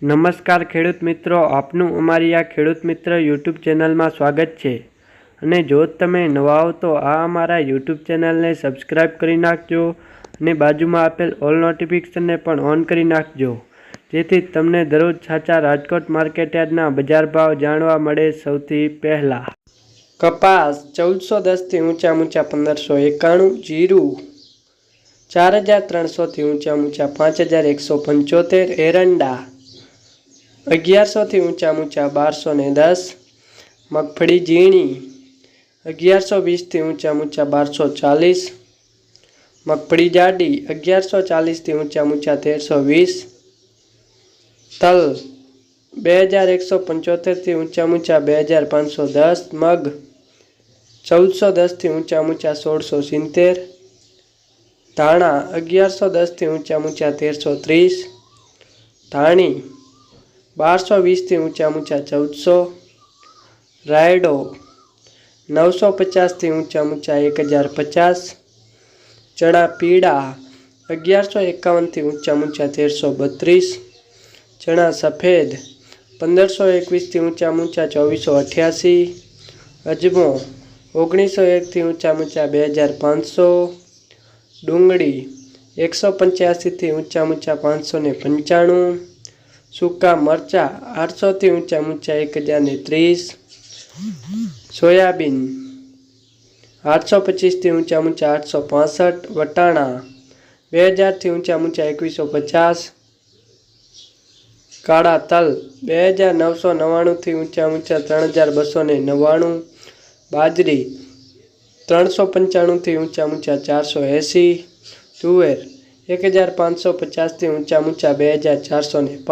નમસ્કાર ખેડૂત મિત્રો, આપનું અમારી આ ખેડૂત મિત્ર યુટ્યુબ ચેનલમાં સ્વાગત છે. અને જો તમે નવા હો તો આ અમારા યુટ્યુબ ચેનલને સબસ્ક્રાઈબ કરી નાખજો અને બાજુમાં આપેલ ઓલ નોટિફિકેશનને પણ ઓન કરી નાખજો, જેથી તમને દરરોજ સાચા રાજકોટ માર્કેટયાર્ડના બજાર ભાવ જાણવા મળે સૌથી પહેલાં. કપાસ 1410 થી ઊંચા 1591, જીરું 4300 થી ઊંચા 5175, એરંડા 1100 થી ઊંચા 1210, મગફળી ઝીણી 1120 થી ઊંચા 1240, મગફળી જાડી 1140 થી ઊંચા 1320, તલ 2175 થી ઊંચા 2510, મગ 1410 થી ઊંચા 1670, ધાણા 1110 થી ઊંચા 1330, ધાણી 1220 થી ઊંચા 1400, રાયડો 950 થી ઊંચા 1050, ચણા પીળા 1151 થી ઊંચા 1332, ચણા સફેદ 1521 થી ઊંચા 2488, અજમો 1901 થી ઊંચા 2500, ડુંગળી 185 થી ઊંચા 595, સૂકા મરચા 800 થી ઊંચા 1030, સોયાબીન 825 થી ઊંચા 865, વટાણા 2000 થી ઊંચા 2150, કાળા તલ 2999 થી ઊંચા 3299, બાજરી 395 થી ઊંચા 480, તુવેર 1550 થી ઊંચા 2405.